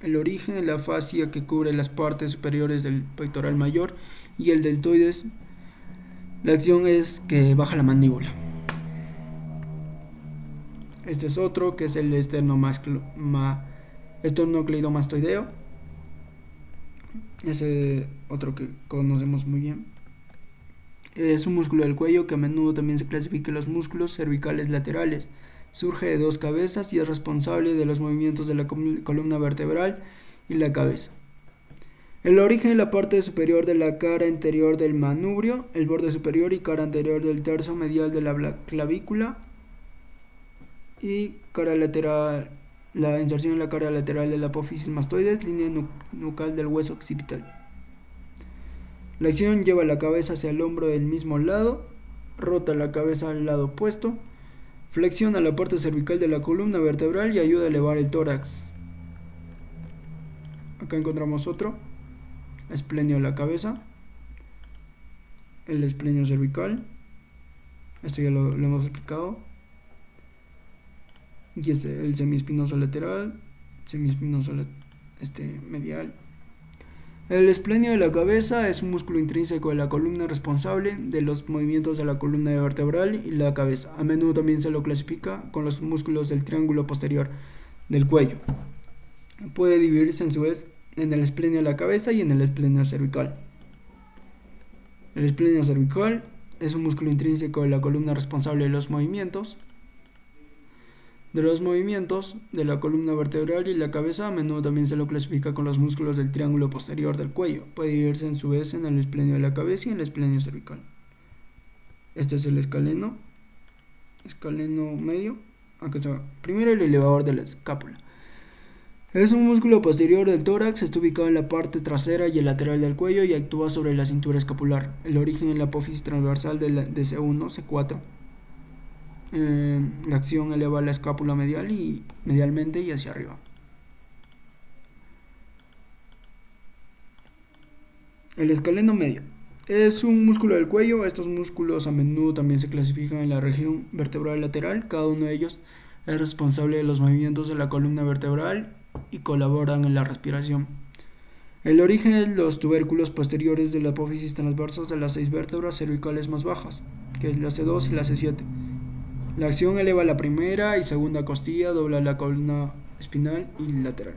El origen es la fascia que cubre las partes superiores del pectoral mayor y el deltoides. La acción es que baja la mandíbula. Este es otro, que es el esternocleidomastoideo. Ese otro que conocemos muy bien. Es un músculo del cuello que a menudo también se clasifica en los músculos cervicales laterales. Surge de 2 cabezas y es responsable de los movimientos de la columna vertebral y la cabeza. El origen es la parte superior de la cara anterior del manubrio, el borde superior y cara anterior del tercio medial de la clavícula y cara lateral. La inserción en la cara lateral de la apófisis mastoides, línea nucal del hueso occipital. La acción lleva la cabeza hacia el hombro del mismo lado, rota la cabeza al lado opuesto, flexiona la parte cervical de la columna vertebral y ayuda a elevar el tórax. Acá encontramos otro, esplenio de la cabeza, el esplenio cervical, esto ya lo hemos explicado, y el semiespinoso lateral, semiespinoso medial. El esplenio de la cabeza es un músculo intrínseco de la columna responsable de los movimientos de la columna vertebral y la cabeza. A menudo también se lo clasifica con los músculos del triángulo posterior del cuello. Puede dividirse en su vez en el esplenio de la cabeza y en el esplenio cervical. El esplenio cervical es un músculo intrínseco de la columna responsable de los movimientos de la columna vertebral y la cabeza. A menudo también se lo clasifica con los músculos del triángulo posterior del cuello. Puede dividirse en su vez en el esplenio de la cabeza y en el esplenio cervical. Este es el escaleno medio. Acá está. Primero el elevador de la escápula. Es un músculo posterior del tórax, está ubicado en la parte trasera y el lateral del cuello y actúa sobre la cintura escapular. El origen en la apófisis transversal de C1, C4. La acción eleva la escápula medialmente y hacia arriba. El escaleno medio es un músculo del cuello. Estos músculos a menudo también se clasifican en la región vertebral lateral. Cada uno de ellos es responsable de los movimientos de la columna vertebral y colaboran en la respiración. El origen es los tubérculos posteriores de la apófisis transversas de las 6 vértebras cervicales más bajas, que es la C2 y la C7. La acción eleva la primera y segunda costilla, dobla la columna espinal y lateral.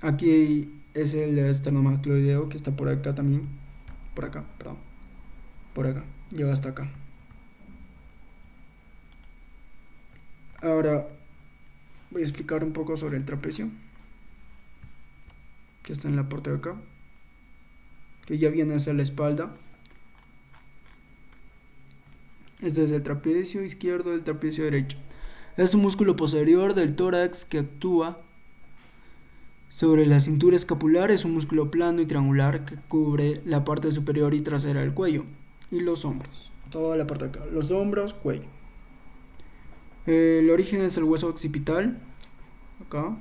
Aquí es el esternocleidomastoideo que está por acá también. Por acá, perdón. Por acá. Llega hasta acá. Ahora voy a explicar un poco sobre el trapecio, que está en la parte de acá, que ya viene hacia la espalda. Este es el trapecio izquierdo, el trapecio derecho. Es un músculo posterior del tórax que actúa sobre la cintura escapular. Es un músculo plano y triangular que cubre la parte superior y trasera del cuello y los hombros. Toda la parte de acá, los hombros, cuello. El origen es el hueso occipital, acá.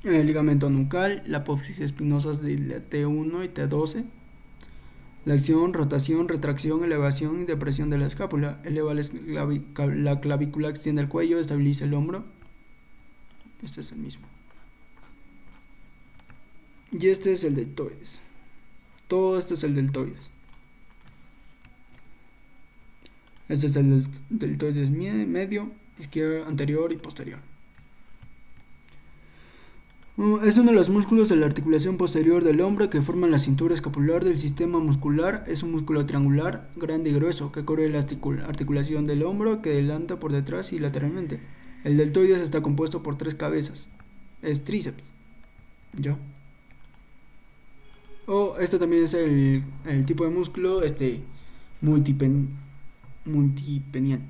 El ligamento nucal, la apófisis espinosa de T1 y T12. La acción, rotación, retracción, elevación y depresión de la escápula. Eleva la clavícula, extiende el cuello, estabiliza el hombro. Este es el mismo. Y este es el deltoides. Todo este es el deltoides. Este es el deltoides medio, izquierdo, anterior y posterior. Es uno de los músculos de la articulación posterior del hombro que forman la cintura escapular del sistema muscular. Es un músculo triangular, grande y grueso, que cubre la articulación del hombro, que adelanta por detrás y lateralmente. El deltoides está compuesto por 3 cabezas. Es tríceps. ¿Ya? Este también es el tipo de músculo multipenial.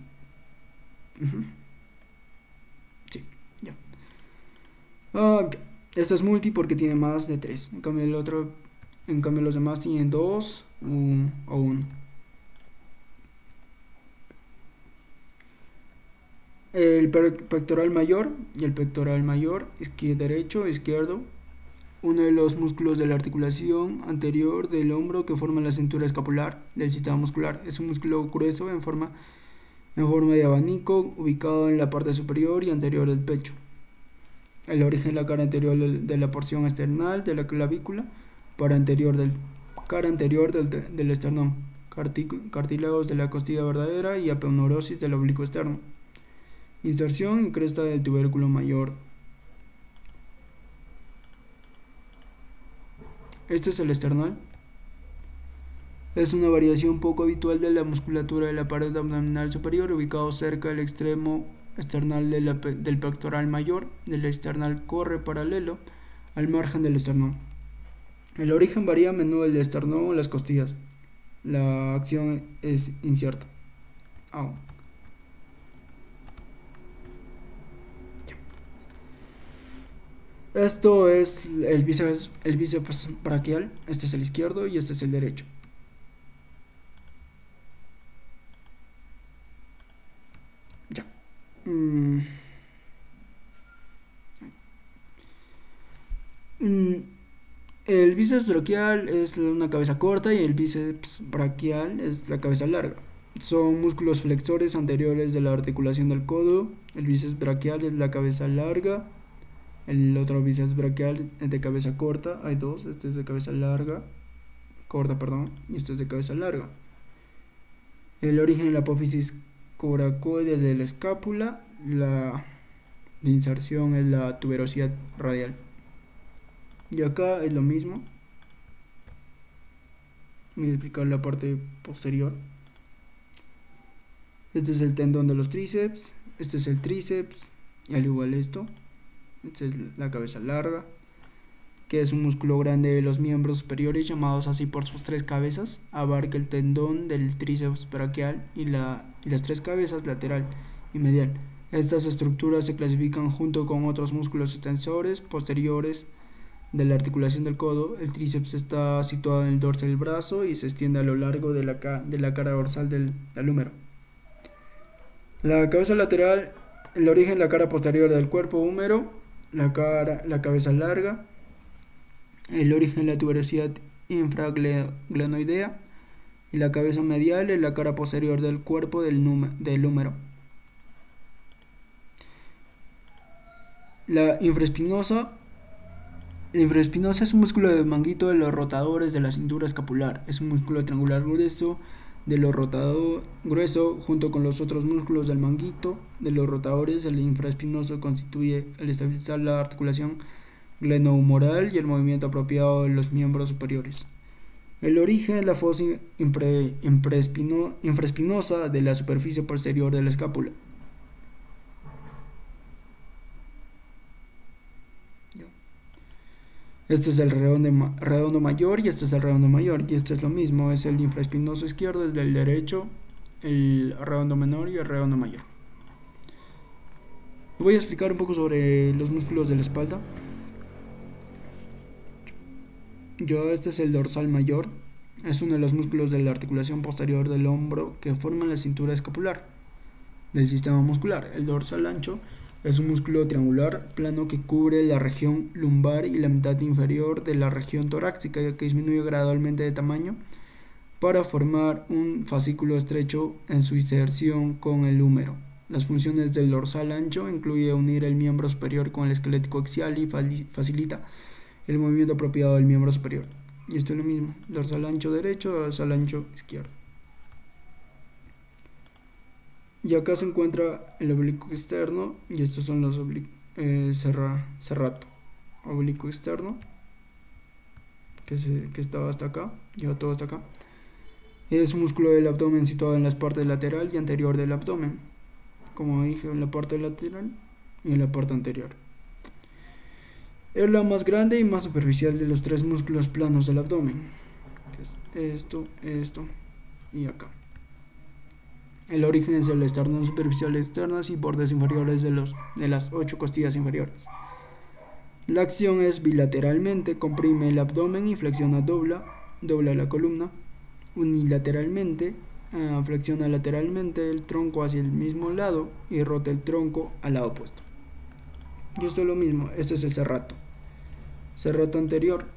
Sí, ya. Esto es multi porque tiene más de 3. En cambio los demás tienen 2 o 1. El pectoral mayor y el pectoral mayor, derecho, izquierdo. Uno de los músculos de la articulación anterior del hombro que forma la cintura escapular del sistema muscular. Es un músculo grueso en forma de abanico, ubicado en la parte superior y anterior del pecho. El origen es la cara anterior de la porción esternal de la clavícula, cara anterior del esternón, cartílagos de la costilla verdadera y aponeurosis del oblicuo externo. Inserción y cresta del tubérculo mayor. Este es el esternal. Es una variación poco habitual de la musculatura de la pared abdominal superior, ubicado cerca del extremo esternal del pectoral mayor. El esternal corre paralelo al margen del esternón. El origen varía a menudo del esternón o las costillas. La acción es incierta. Esto es el bíceps braquial. Este es el izquierdo y este es el derecho. Ya. El bíceps braquial es una cabeza corta y el bíceps braquial es la cabeza larga. Son músculos flexores anteriores de la articulación del codo. El bíceps braquial es la cabeza larga. El otro bíceps braquial es de cabeza corta. Hay dos. Este es de cabeza corta, y este es de cabeza larga. El origen de la apófisis coracoide de la escápula. La de inserción es la tuberosidad radial. Y acá es lo mismo. Voy a explicar la parte posterior. Este es el tendón de los tríceps. Este es el tríceps. Y al igual esto. Esta es la cabeza larga. que es un músculo grande de los miembros superiores, llamados así por sus tres cabezas. Abarca el tendón del tríceps braquial y las tres cabezas, lateral y medial. Estas estructuras se clasifican junto con otros músculos extensores posteriores de la articulación del codo. El tríceps está situado en el dorso del brazo y se extiende a lo largo de la cara dorsal del húmero. La cabeza lateral, el origen, la cara posterior del cuerpo húmero, la cabeza larga, el origen, la tuberosidad infraglenoidea, y la cabeza medial es la cara posterior del cuerpo del húmero. La infraespinosa es un músculo de manguito de los rotadores de la cintura escapular. Es un músculo triangular grueso de los grueso junto con los otros músculos del manguito de los rotadores. El infraespinoso constituye al estabilizar la articulación glenohumeral y el movimiento apropiado de los miembros superiores. El origen es la fosa infraespinosa de la superficie posterior de la escápula. Este es el redondo mayor y este es el redondo mayor, y este es lo mismo, es el infraespinoso izquierdo, es del derecho, el redondo menor y el redondo mayor. Voy a explicar un poco sobre los músculos de la espalda. Este es el dorsal mayor, es uno de los músculos de la articulación posterior del hombro que forman la cintura escapular del sistema muscular. El dorsal ancho es un músculo triangular plano que cubre la región lumbar y la mitad inferior de la región torácica, que disminuye gradualmente de tamaño para formar un fascículo estrecho en su inserción con el húmero. Las funciones del dorsal ancho incluye unir el miembro superior con el esquelético axial y facilita el movimiento apropiado del miembro superior. Y esto es lo mismo, dorsal ancho derecho, dorsal ancho izquierdo. Y acá se encuentra el oblicuo externo, y estos son los serrato. Oblicuo externo, que estaba hasta acá, lleva todo hasta acá. Es un músculo del abdomen situado en la parte lateral y anterior del abdomen, como dije, en la parte lateral y en la parte anterior. Es la más grande y más superficial de los tres músculos planos del abdomen, que es esto y acá. El origen es el esternón superficial externas y bordes inferiores de las 8 costillas inferiores. La acción es bilateralmente, comprime el abdomen y flexiona, dobla la columna. Unilateralmente, flexiona lateralmente el tronco hacia el mismo lado y rota el tronco al lado opuesto. Y esto es lo mismo, este es el serrato. Serrato anterior.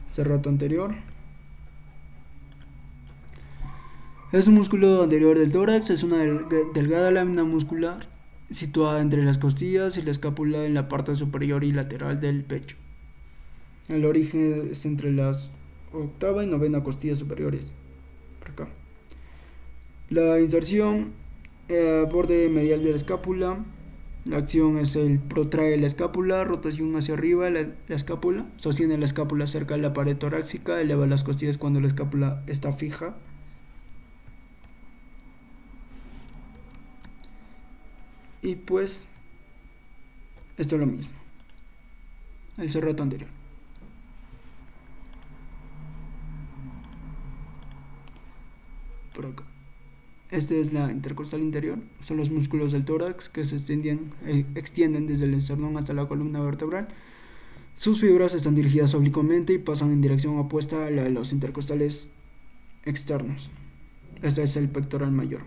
Serrato anterior. Es un músculo anterior del tórax, es una delgada lámina muscular situada entre las costillas y la escápula en la parte superior y lateral del pecho. El origen es entre las 8ª y 9ª costillas superiores, por acá. La inserción, borde medial de la escápula. La acción es el protrae la escápula, rotación hacia arriba la escápula, sostiene la escápula cerca de la pared torácica, eleva las costillas cuando la escápula está fija. Y pues esto es lo mismo, el serrato anterior. Por acá. Este es la intercostal interior, son los músculos del tórax que se extienden desde el esternón hasta la columna vertebral. Sus fibras están dirigidas oblicuamente y pasan en dirección opuesta a la de los intercostales externos. Este es el pectoral mayor.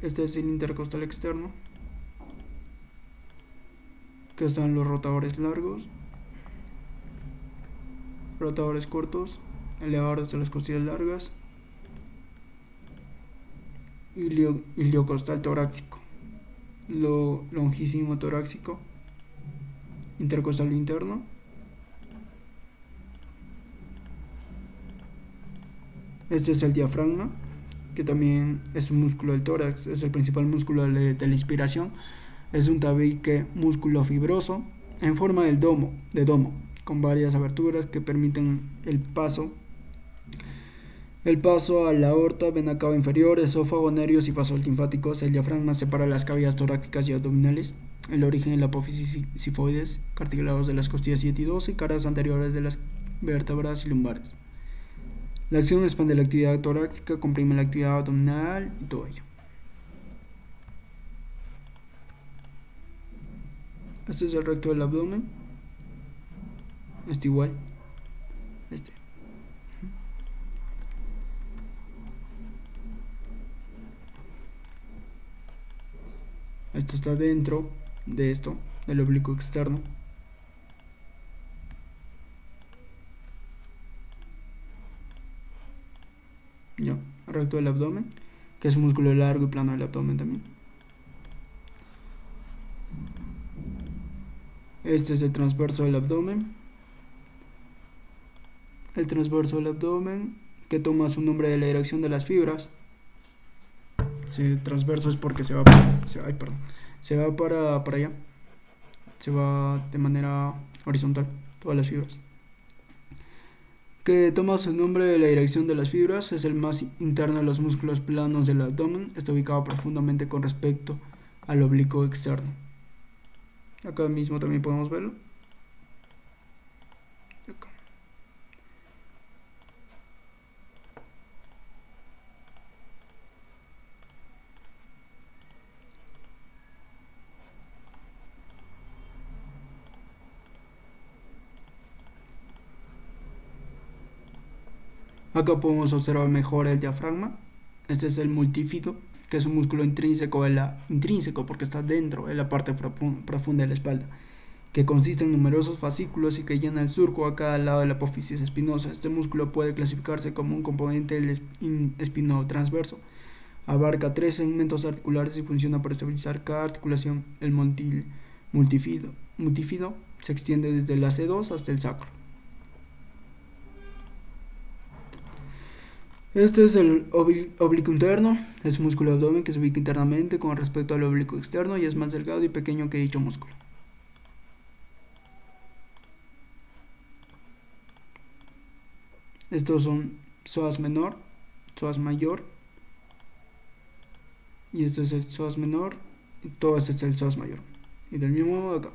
Este es el intercostal externo, que están los rotadores largos, rotadores cortos, elevadores de las costillas largas, iliocostal torácico, lo longísimo torácico, intercostal interno, este es el diafragma, que también es un músculo del tórax, es el principal músculo de la inspiración. Es un tabique músculo fibroso en forma de domo, con varias aberturas que permiten el paso El paso a la aorta, vena cava inferior, esófago, nervios y vasos linfáticos. El diafragma separa las cavidades torácicas y abdominales. El origen en la apófisis sifoides, cartílagos de las costillas 7 y 12, caras anteriores de las vértebras y lumbares. La acción expande la actividad torácica, comprime la actividad abdominal y todo ello. Este es el recto del abdomen. Este igual. Este. Esto está dentro de esto, del oblicuo externo. Ya, recto del abdomen, que es un músculo largo y plano del abdomen también. Este es el transverso del abdomen. El transverso del abdomen, que toma su nombre de la dirección de las fibras. Si transverso es porque se va para allá. Se va de manera horizontal, todas las fibras. Que toma su nombre de la dirección de las fibras, es el más interno de los músculos planos del abdomen, está ubicado profundamente con respecto al oblicuo externo. Acá mismo también podemos verlo. Acá. Acá podemos observar mejor el diafragma. Este es el multífido, que es un músculo intrínseco porque está dentro de la parte profunda de la espalda, que consiste en numerosos fascículos y que llena el surco a cada lado de la apófisis espinosa. Este músculo puede clasificarse como un componente del espino transverso. Abarca 3 segmentos articulares y funciona para estabilizar cada articulación. El multífido se extiende desde la C2 hasta el sacro. Este es el oblicuo interno, es un músculo del abdomen que se ubica internamente con respecto al oblicuo externo y es más delgado y pequeño que dicho músculo. Estos son psoas menor, psoas mayor, y este es el psoas menor, y todo este es el psoas mayor. Y del mismo modo acá,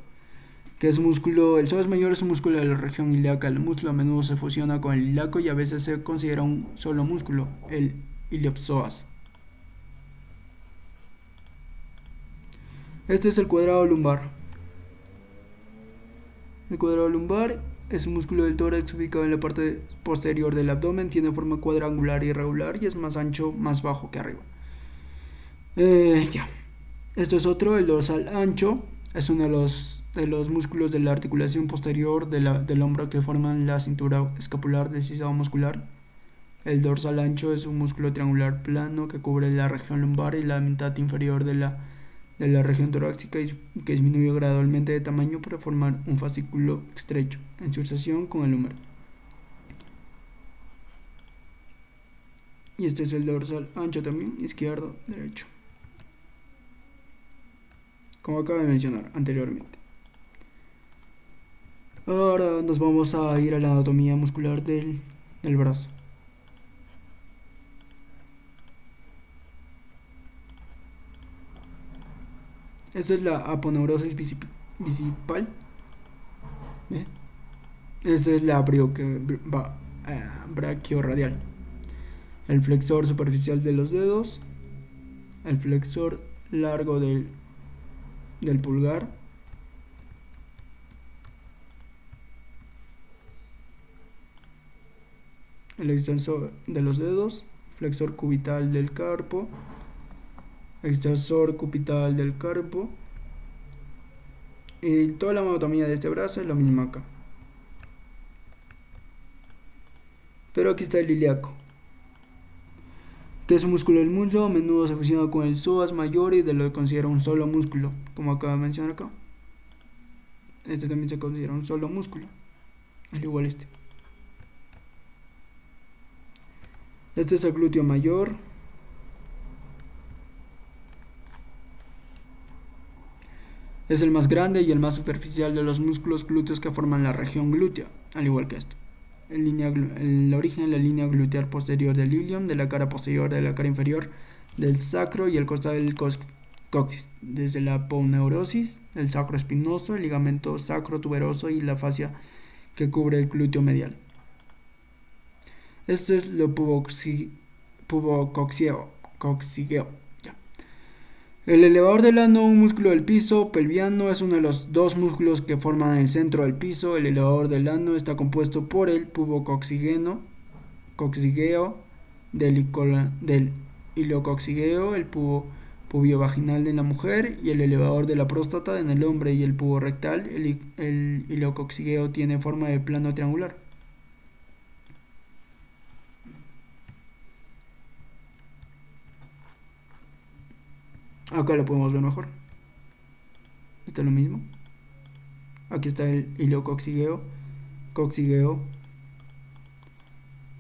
que es un músculo, el psoas mayor es un músculo de la región ilíaca. El músculo a menudo se fusiona con el ilíaco y a veces se considera un solo músculo, el iliopsoas. Este es el cuadrado lumbar. El cuadrado lumbar es un músculo del tórax ubicado en la parte posterior del abdomen, tiene forma cuadrangular y irregular y es más ancho, más bajo que arriba. Ya. Esto es otro, el dorsal ancho, es uno de los músculos de la articulación posterior del hombro que forman la cintura escapular del sisado muscular. El dorsal ancho es un músculo triangular plano que cubre la región lumbar y la mitad inferior de la región torácica y que disminuye gradualmente de tamaño para formar un fascículo estrecho en sucesión con el húmero. Y este es el dorsal ancho también, izquierdo, derecho, como acabo de mencionar anteriormente. Ahora nos vamos a ir a la anatomía muscular del brazo. Esta es la aponeurosis bicipital. ¿Ve? Esta es la brachiorradial. El flexor superficial de los dedos. El flexor largo del pulgar. El extensor de los dedos. Flexor cubital del carpo. Extensor cubital del carpo. Y toda la anatomía de este brazo es lo mismo acá. Pero aquí está el ilíaco, que es un músculo del muslo, a menudo se fusiona con el psoas mayor y de lo que considera un solo músculo, como acabo de mencionar acá. Este también se considera un solo músculo, al igual este. Este es el glúteo mayor. Es el más grande y el más superficial de los músculos glúteos que forman la región glútea, al igual que esto. el origen de la línea gluteal posterior del ilium, de la cara posterior de la cara inferior, del sacro y el costado del coxis, desde la aponeurosis, el sacro espinoso, el ligamento sacro tuberoso y la fascia que cubre el glúteo medial. Este es lo pubocoxigeo. El elevador del ano, un músculo del piso pelviano, es uno de los dos músculos que forman el centro del piso. El elevador del ano está compuesto por el pubocoxigeo, del iliocoxigeo, el pubio vaginal en la mujer y el elevador de la próstata en el hombre, y el pubo rectal. El iliocoxigeo tiene forma de plano triangular. Acá lo podemos ver mejor. Esto es lo mismo. Aquí está el iliocoxigeo,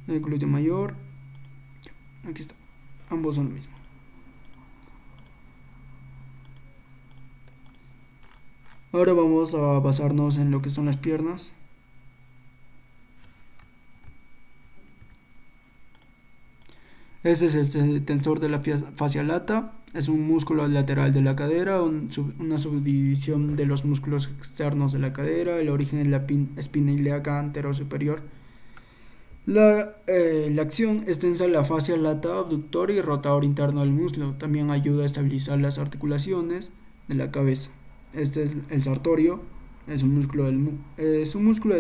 el glúteo mayor. Aquí está. Ambos son lo mismo. Ahora vamos a basarnos en lo que son las piernas. Este es el tensor de la fascia lata. Es un músculo lateral de la cadera, una subdivisión de los músculos externos de la cadera. El origen es la espina ilíaca anterosuperior. La acción extensa de la fascia lata, abductor y rotador interno del muslo. También ayuda a estabilizar las articulaciones de la cabeza. Este es el sartorio. Es un músculo del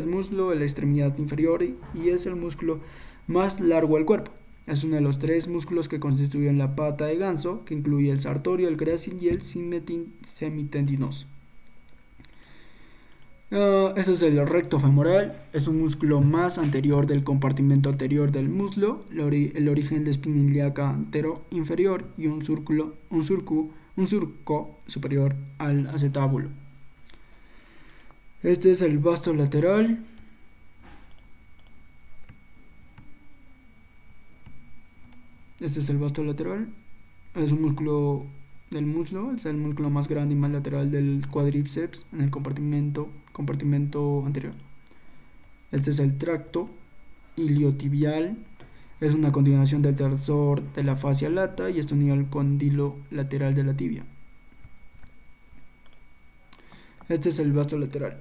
muslo de la extremidad inferior y es el músculo más largo del cuerpo. Es uno de los tres músculos que constituyen la pata de ganso, que incluye el sartorio, el grácil y el semitendinoso. Este es el recto femoral. Es un músculo más anterior del compartimento anterior del muslo. El origen de espina ilíaca antero-inferior y un surco superior al acetábulo. Este es el vasto lateral. Este es el vasto lateral. Es un músculo del muslo. Es el músculo más grande y más lateral del cuádriceps en el compartimento anterior. Este es el tracto iliotibial. Es una continuación del tensor de la fascia lata y está unido al cóndilo lateral de la tibia. Este es el vasto lateral.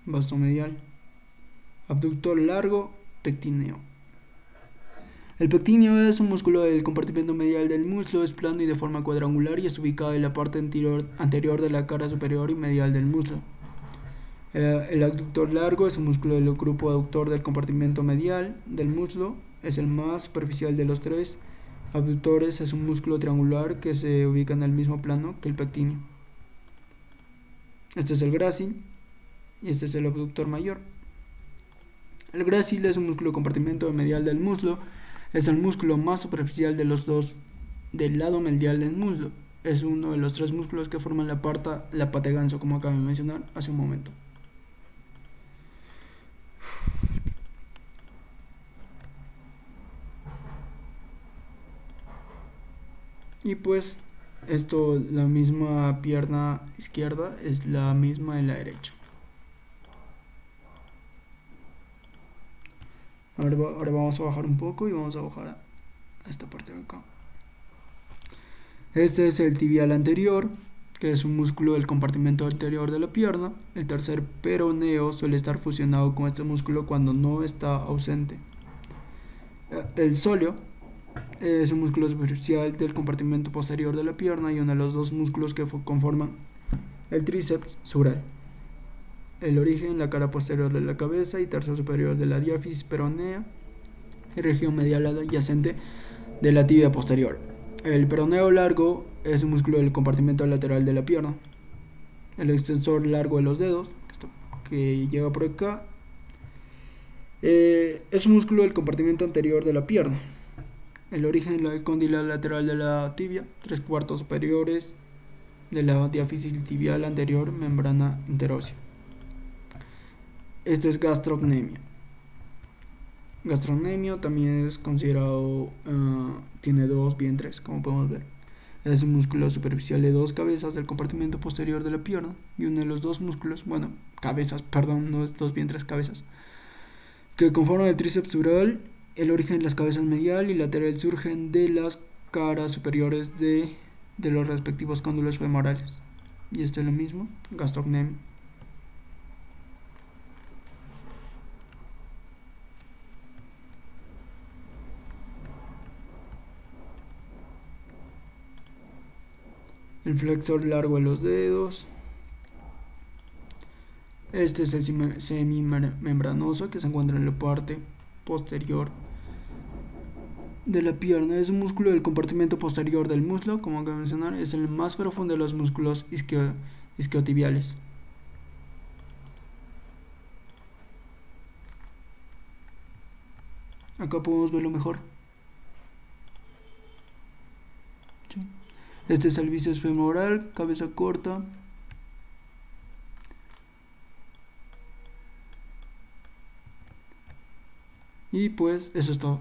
Vasto medial. Abductor largo, pectíneo. El pectíneo es un músculo del compartimento medial del muslo, es plano y de forma cuadrangular y es ubicado en la parte anterior de la cara superior y medial del muslo. El abductor largo es un músculo del grupo aductor del compartimento medial del muslo, es el más superficial de los tres abductores, es un músculo triangular que se ubica en el mismo plano que el pectíneo. Este es el grácil y este es el abductor mayor. El grácil es un músculo del compartimento medial del muslo. Es el músculo más superficial de los dos del lado medial del muslo. Es uno de los tres músculos que forman la pata de ganso, como acabo de mencionar hace un momento. Y pues esto, la misma pierna izquierda es la misma en la derecha. Ahora vamos a bajar un poco y vamos a bajar a esta parte de acá. Este es el tibial anterior, que es un músculo del compartimento anterior de la pierna. El tercer peroneo suele estar fusionado con este músculo cuando no está ausente. El sóleo es un músculo superficial del compartimento posterior de la pierna y uno de los dos músculos que conforman el tríceps sural. El origen, la cara posterior de la cabeza y tercio superior de la diáfisis peronea y región medial adyacente de la tibia posterior. El peroneo largo es un músculo del compartimento lateral de la pierna. El extensor largo de los dedos, que llega por acá, es un músculo del compartimento anterior de la pierna. El origen del cóndilo lateral de la tibia, 3/4 superiores de la diáfisis tibial anterior, membrana interósea. Esto es gastrocnemia. Gastrocnemia también es considerado, tiene dos vientres, como podemos ver. Es un músculo superficial de dos cabezas del compartimento posterior de la pierna y uno de los dos músculos, bueno, cabezas, perdón, no es dos vientres, cabezas, que conforman el tríceps dural. El origen de las cabezas medial y lateral surgen de las caras superiores de los respectivos cóndulos femorales. Y esto es lo mismo, gastrocnemia. El flexor largo de los dedos. Este es el semimembranoso que se encuentra en la parte posterior de la pierna. Es un músculo del compartimento posterior del muslo, como acabo de mencionar. Es el más profundo de los músculos isquiotibiales. Acá podemos verlo mejor. Este es el bíceps femoral, cabeza corta. Y pues eso es todo.